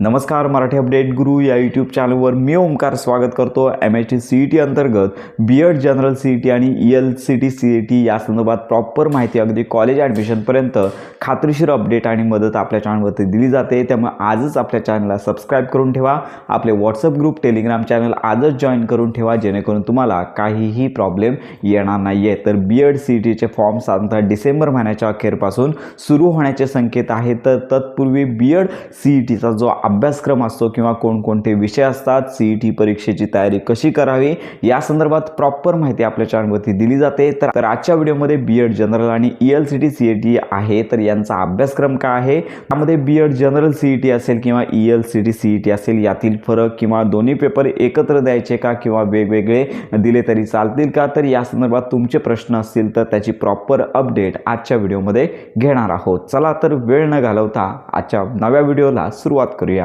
नमस्कार, मराठी अपडेट गुरु या यूट्यूब चॅनलवर मी ओमकार स्वागत करतो. MHT CET अंतर्गत BEd जनरल CET आणि ELCT CET या संदर्भात प्रॉपर माहिती अगदी कॉलेज ॲडमिशनपर्यंत खात्रीशीर अपडेट आणि मदत आपल्या चॅनलवरती दिली जाते. त्यामुळे आजच आपल्या चॅनलला सबस्क्राईब करून ठेवा. आपले व्हॉट्सअप ग्रुप, टेलिग्राम चॅनल आजच जॉईन करून ठेवा, जेणेकरून तुम्हाला काहीही प्रॉब्लेम येणार नाही आहे. तर BEd CETचे फॉर्म साधारणतः डिसेंबर महिन्याच्या अखेरपासून सुरू होण्याचे संकेत आहेत. तर तत्पूर्वी BEd CETचा जो अभ्यासक्रम असतो किंवा कोणकोणते विषय असतात, CET परीक्षेची तयारी कशी करावी या संदर्भात प्रॉपर माहिती आपल्या चॅनलवरती दिली जाते. तर आजच्या व्हिडिओमध्ये BEd जनरल आणि ELCT CET आहे, तर यांचा अभ्यासक्रम काय आहे, त्यामध्ये BEd जनरल CET असेल किंवा ELCT CET असेल यातील फरक किंवा दोन्ही पेपर एकत्र द्यायचे का किंवा वेगवेगळे दिले तरी चालतील का, तर या संदर्भात तुमचे प्रश्न असतील तर त्याची प्रॉपर अपडेट आजच्या व्हिडिओमध्ये घेणार आहोत. चला तर वेळ न घालवता आजच्या नव्या व्हिडिओला सुरुवात करूया.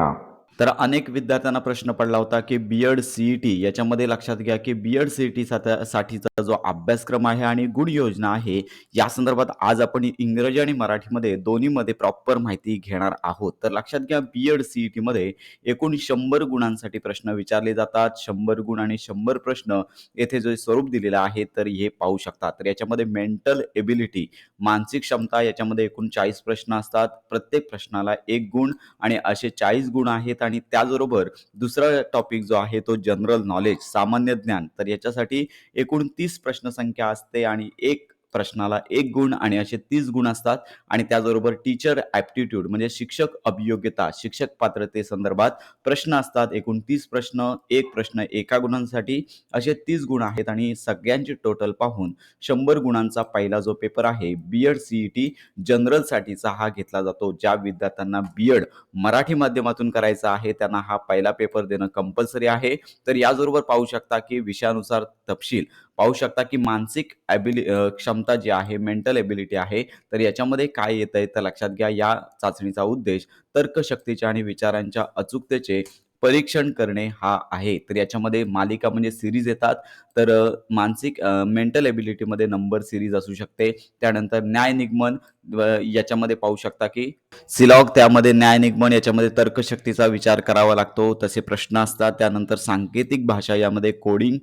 तर अनेक विद्यार्थ्यांना प्रश्न पडला होता की BEd CET याच्यामध्ये लक्षात घ्या की BEd CET साठीचा जो अभ्यासक्रम आहे आणि गुण योजना आहे या संदर्भात आज आपण इंग्रजी आणि मराठीमध्ये दोन्हीमध्ये प्रॉपर माहिती घेणार आहोत. तर लक्षात घ्या, BEd CET मध्ये एकूण 100 गुणांसाठी प्रश्न विचारले जातात. 100 गुण आणि 100 प्रश्न येथे जे स्वरूप दिलेलं आहे तर हे पाहू शकता. तर याच्यामध्ये मेंटल एबिलिटी, मानसिक क्षमता, याच्यामध्ये एकूण 40 प्रश्न असतात. प्रत्येक प्रश्नाला 1 गुण आणि असे 40 गुण आहेत. आणि त्याचबरोबर दुसरा टॉपिक जो आहे तो जनरल नॉलेज, सामान्य ज्ञान. तर याच्यासाठी एकूण 30 प्रश्न संख्या असते आणि एक प्रश्नाला 1 गुण आणि असे 30 गुण असतात. आणि त्याचबरोबर टीचर ॲप्टिट्यूड म्हणजे शिक्षक अभियोग्यता, शिक्षक पात्रते संदर्भात प्रश्न असतात. एकूण 30 प्रश्न, एक प्रश्न एका गुणांसाठी, असे 30 गुण आहेत. आणि सगळ्यांची टोटल पाहून 100 गुणांचा पहिला जो पेपर आहे BEd CET जनरलसाठीचा हा घेतला जातो. ज्या विद्यार्थ्यांना BEd मराठी माध्यमातून करायचा आहे त्यांना हा पहिला पेपर देणं कंपल्सरी आहे. तर याचबरोबर पाहू शकता की विषयानुसार तपशील पाहू शकता की मानसिक क्षमता जी आहे, मेंटल एबिलिटी आहे, तर याच्यामध्ये काय येतंय तर लक्षात घ्या, या चाचणीचा उद्देश तर्कशक्तीचे आणि विचारांच्या अचूकतेचे परीक्षण करणे हा आहे. तर याच्यामध्ये मालिका म्हणजे सिरीज येतात. तर मानसिक मेंटल एबिलिटीमध्ये नंबर सिरीज असू शकते. त्यानंतर न्याय निगमन याच्यामध्ये पाहू शकता की सिलॉग, त्यामध्ये न्याय निगमन, याच्यामध्ये तर्कशक्तीचा विचार करावा लागतो, तसे प्रश्न असतात. त्यानंतर सांकेतिक भाषा, यामध्ये कोडिंग,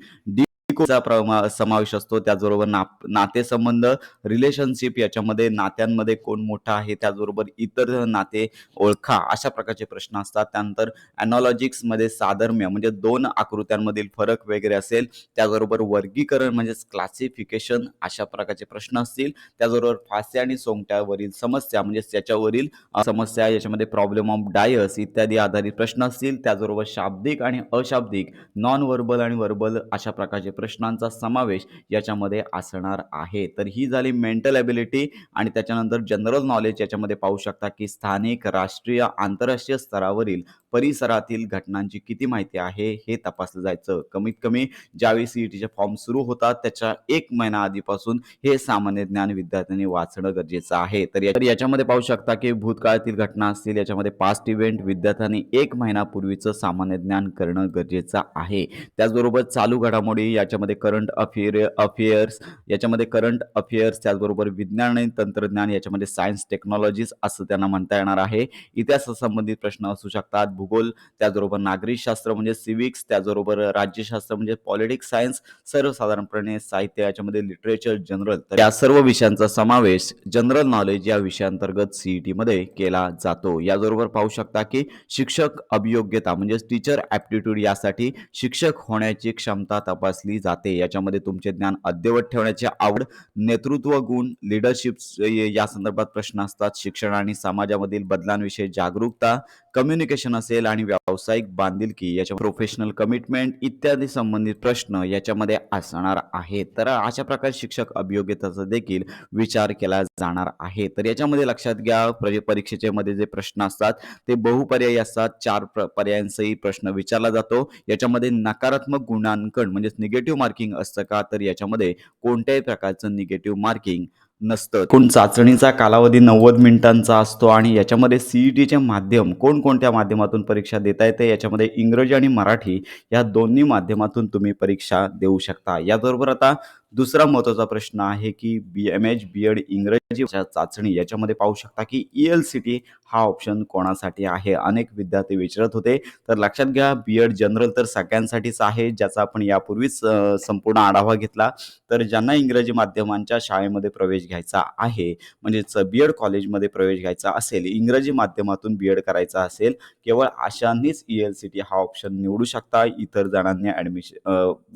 चा समावेश असतो. त्याचबरोबर नातेसंबंध, रिलेशनशिप, याच्यामध्ये नात्यांमध्ये कोण मोठा आहे, त्याचबरोबर इतर नाते ओळखा, अशा प्रकारचे प्रश्न असतात. त्यानंतर ॲनॉलॉजिक्स मध्ये साधर्म्य म्हणजे दोन आकृत्यांमधील फरक वगैरे असेल. त्याचबरोबर वर्गीकरण म्हणजे क्लासिफिकेशन, अशा प्रकारचे प्रश्न असतील. त्याचबरोबर फासे आणि सोंगट्यावरील समस्या म्हणजे त्याच्यावरील समस्या, याच्यामध्ये प्रॉब्लेम ऑफ डायस इत्यादी आधारित प्रश्न असतील. त्याचबरोबर शाब्दिक आणि अशाब्दिक, नॉन व्हर्बल आणि व्हर्बल, अशा प्रकारचे प्रश्नांचा समावेश याच्यामध्ये असणार आहे. तर ही झाली मेंटल एबिलिटी. आणि त्याच्यानंतर जनरल नॉलेज, याच्यामध्ये पाहू शकता की स्थानिक, राष्ट्रीय, आंतरराष्ट्रीय स्तरावरील परिसरातील घटनांची किती माहिती आहे हे तपासलं जायचं. कमीत कमी ज्यावेळी CETचे फॉर्म सुरू होतात त्याच्या 1 महिना आधीपासून हे सामान्य ज्ञान विद्यार्थ्यांनी वाचणं गरजेचं आहे. तर याच्यामध्ये पाहू शकता की भूतकाळातील घटना असतील, याच्यामध्ये पास्ट इव्हेंट, विद्यार्थ्यांनी 1 महिनापूर्वीचं सामान्य ज्ञान करणं गरजेचं आहे. त्याचबरोबर चालू घडामोडी, याच्यामध्ये करंट अफेअर्स, याच्यामध्ये करंट अफेअर्स, त्याचबरोबर विज्ञान आणि तंत्रज्ञान, याच्यामध्ये सायन्स टेक्नॉलॉजीज असं त्यांना म्हणता येणार आहे. इतिहासासंबंधित प्रश्न असू शकतात, भूगोल, त्याचबरोबर नागरिकशास्त्र म्हणजे सिव्हिक्स, त्याचबरोबर राज्यशास्त्र म्हणजे पॉलिटिक्स सायन्स, सर्वसाधारणपणे साहित्य, याच्यामध्ये लिटरेचर जनरल. तर या सर्व विषयांचा समावेश जनरल नॉलेज या विषयांतर्गत CET मध्ये केला जातो. याचबरोबर पाहू शकता की शिक्षक अभियोग्यता म्हणजे टीचर ॲप्टिट्यूड, यासाठी शिक्षक होण्याची क्षमता तपासली जाते. याच्यामध्ये तुमचे ज्ञान अद्ययावत ठेवण्याची आवड, नेतृत्व गुण, लिडरशिप या संदर्भात प्रश्न असतात. शिक्षण आणि समाजामधील बदलांविषयी जागरूकता, कम्युनिकेशन असेल आणि व्यावसायिक बांधिलकी, याच्या प्रोफेशनल कमिटमेंट इत्यादी संबंधित प्रश्न याच्यामध्ये असणार आहेत. तर अशा प्रकारे शिक्षक अभियोग्यतेचा देखील विचार केला जाणार आहे. तर याच्यामध्ये लक्षात घ्या, परीक्षेच्या मध्ये जे प्रश्न असतात ते बहुपर्यायी असतात. 4 पर्यायांसही प्रश्न विचारला जातो. याच्यामध्ये नकारात्मक गुणांकन म्हणजे निगेटिव्ह मार्किंग असतं का, तर याच्यामध्ये कोणत्याही प्रकारचं निगेटिव्ह मार्किंग नसतं. एकूण चाचणीचा कालावधी 90 मिनिटांचा असतो. आणि याच्यामध्ये CETचे माध्यम कोणकोणत्या माध्यमातून परीक्षा देता येते, याच्यामध्ये इंग्रजी आणि मराठी या दोन्ही माध्यमातून तुम्ही परीक्षा देऊ शकता. याबरोबर आता दुसरा महत्त्वाचा प्रश्न आहे, की एम-एच बी-एड इंग्रजी भाषा चाचणी याच्यामध्ये पाहू शकता, की ई-एल-सी-टी हा ऑप्शन कोणासाठी आहे? अनेक विद्यार्थी विचारत होते. तर लक्षात घ्या, बी-एड जनरल तर सगळ्यांसाठीच आहे, ज्याचा आपण यापूर्वीच संपूर्ण आढावा घेतला. तर ज्यांना इंग्रजी माध्यमांच्या शाळेमध्ये प्रवेश घ्यायचा आहे, म्हणजेच बी-एड कॉलेजमध्ये प्रवेश घ्यायचा असेल, इंग्रजी माध्यमातून बी-एड करायचा असेल, केवळ अशांनीच ई-एल-सी-टी हा ऑप्शन निवडू शकता. इतर जणांनी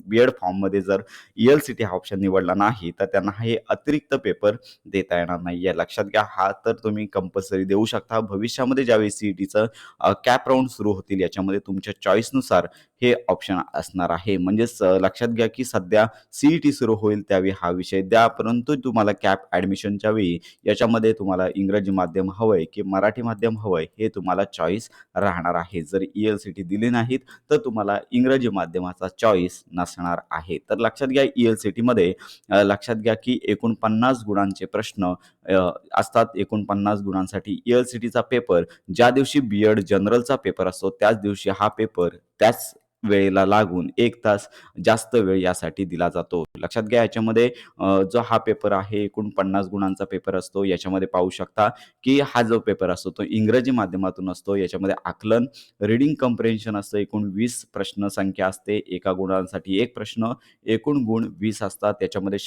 बी-एड फॉर्ममध्ये जर ई-एल-सी-टी हा ऑप्शन निवडला नाही, तर त्यांना हे अतिरिक्त पेपर देता येणार नाहीये. लक्षात घ्या, हा तर तुम्ही कंपल्सरी देऊ शकता. भविष्यामध्ये ज्यावेळी सी-ई-टीचं कॅप राउंड सुरू होतील, याच्यामध्ये तुमच्या चॉईसनुसार हे ऑप्शन असणार आहे. म्हणजेच लक्षात घ्या, की सध्या सी-ई-टी सुरू होईल त्यावेळी हा विषय द्या, परंतु तुम्हाला कॅप ॲडमिशनच्या वेळी याच्यामध्ये तुम्हाला इंग्रजी माध्यम हवंय की मराठी माध्यम हवंय, हे तुम्हाला चॉईस राहणार आहे. जर ई-एल-सी-टी दिली नाहीत, तर तुम्हाला इंग्रजी माध्यमाचा चॉईस नसणार आहे. तर लक्षात घ्या, ई-एल-सी-टीमध्ये लक्षात घ्या, की एकूण 50 गुणांचे प्रश्न असतात. एकूण 50 गुणांसाठी ई-एल-सी-टीचा पेपर ज्या दिवशी बी-एड जनरलचा पेपर असतो, त्याच दिवशी हा पेपर त्याच वेळेला लागून 1 तास जास्त वेळ यासाठी दिला जातो. लक्षात घ्या, याच्यामध्ये जो हा पेपर आहे एकूण 50 गुणांचा पेपर असतो. याच्यामध्ये पाहू शकता, की हा जो पेपर असतो तो इंग्रजी माध्यमातून असतो. याच्यामध्ये आकलन, रीडिंग कम्प्रिहेन्शन असतं. एकूण 20 प्रश्न संख्या असते. एका गुणांसाठी 1 प्रश्न, एकूण गुण 20 असतात. त्याच्यामध्ये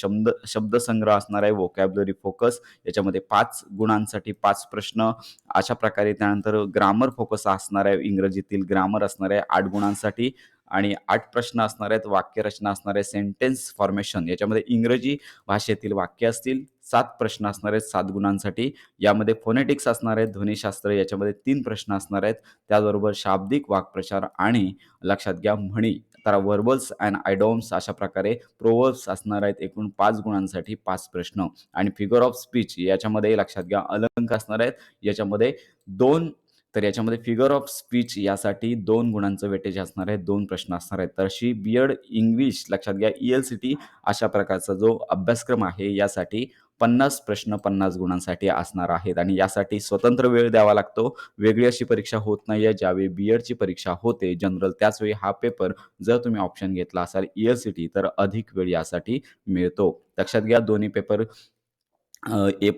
शब्दसंग्रह असणार आहे, व्होकॅब्युलरी फोकस. याच्यामध्ये 5 गुणांसाठी 5 प्रश्न. अशा प्रकारे त्यानंतर ग्रामर फोकस असणार आहे. इंग्रजीतील ग्रामर असणार आहे 8 गुणांसाठी आणि 8 प्रश्न असणार आहेत. वाक्यरचना असणार आहे, सेंटेन्स फॉर्मेशन याच्यामध्ये इंग्रजी भाषेतील वाक्य असतील. 7 प्रश्न असणार आहेत 7 गुणांसाठी. यामध्ये फोनेटिक्स असणार आहेत, ध्वनिशास्त्र याच्यामध्ये 3 प्रश्न असणार आहेत. त्याचबरोबर शाब्दिक वाक्प्रचार आणि लक्षात घ्या म्हणी. तर व्हर्बल्स अँड आयडॉम्स अशा प्रकारे प्रोव्हर्ब्स असणार आहेत. एकूण 5 गुणांसाठी 5 प्रश्न आणि फिगर ऑफ स्पीच याच्यामध्ये लक्षात घ्या अलंकार असणार आहेत. याच्यामध्ये 2 तर याच्यामध्ये फिगर ऑफ स्पीच यासाठी 2 गुणांचं वेटेज असणार आहे. 2 प्रश्न असणार आहेत. तर अशी बी-एड इंग्लिश लक्षात घ्या ई-एल-सी-टी अशा प्रकारचा जो अभ्यासक्रम आहे यासाठी 50 प्रश्न 50 गुणांसाठी असणार आहेत आणि यासाठी स्वतंत्र वेळ द्यावा लागतो. वेगळी अशी परीक्षा होत नाहीये. ज्यावेळी बी-एडची परीक्षा होते जनरल त्याचवेळी हा पेपर जर तुम्ही ऑप्शन घेतला असाल ई-एल-सी-टी तर अधिक वेळ यासाठी मिळतो. लक्षात घ्या दोन्ही पेपर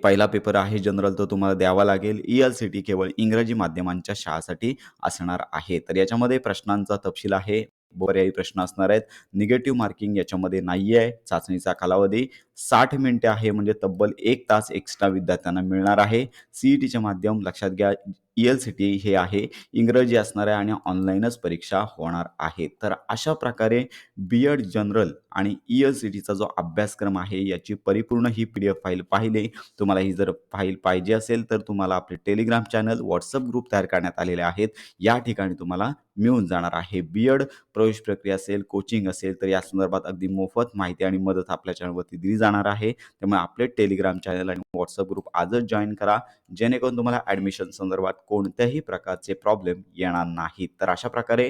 पहिला पेपर आहे जनरल तो तुम्हाला द्यावा लागेल. ई-एल-सी-टी केवळ इंग्रजी माध्यमांच्या शाळांसाठी असणार आहे. तर याच्यामध्ये प्रश्नांचा तपशील आहे. पर्यायी प्रश्न असणार आहेत. निगेटिव्ह मार्किंग याच्यामध्ये नाही आहे. चाचणीचा कालावधी 60 मिनिटे आहे म्हणजे तब्बल 1 तास एक्स्ट्रा विद्यार्थ्यांना मिळणार आहे. सी-ई-टीचे माध्यम लक्षात घ्या ई-एल-सी-टी हे आहे. इंग्रजी असणार आहे आणि ऑनलाईनच परीक्षा होणार आहे. तर अशा प्रकारे बी-एड जनरल आणि ई-एल-सी-टीचा जो अभ्यासक्रम आहे याची परिपूर्ण ही पी-डी-एफ फाईल पाहिली. तुम्हाला ही जर फाईल पाहिजे असेल तर तुम्हाला आपले टेलिग्राम चॅनल, WhatsApp ग्रुप तयार करण्यात आलेले आहेत. या ठिकाणी तुम्हाला मिळून जाणार आहे. बी-एड प्रवेश प्रक्रिया असेल, कोचिंग असेल तर या संदर्भात अगदी मोफत माहिती आणि मदत आपल्या चॅनलवरती दिली जाणार आहे. त्यामुळे आपले टेलिग्राम चॅनल आणि WhatsApp ग्रुप आजच जॉइन करा. जेणेकरून तुम्हाला ॲडमिशन संदर्भात कोणत्याही प्रकारचे प्रॉब्लेम येणार नाहीत. तर अशा प्रकारे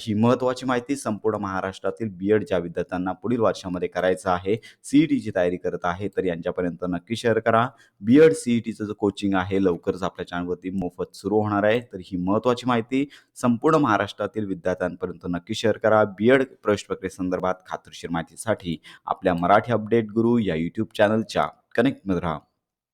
ही महत्त्वाची माहिती संपूर्ण महाराष्ट्रातील बी-एड ज्या विद्यार्थ्यांना पुढील वर्षामध्ये करायचं आहे, सी-ई-टीची तयारी करत आहे, तर यांच्यापर्यंत नक्की शेअर करा. बी-एड सी-ई-टीचं जो कोचिंग आहे लवकरच आपल्या चॅनलवरती मोफत सुरू होणार आहे. तर ही महत्त्वाची माहिती संपूर्ण महाराष्ट्रातील विद्यार्थ्यांपर्यंत नक्की शेअर करा. बी-एड प्रवेश प्रक्रियेसंदर्भात खात्रीशीर माहितीसाठी आपल्या मराठी अपडेट गुरु या यूट्यूब चॅनलच्या कनेक्टमध्ये राहा.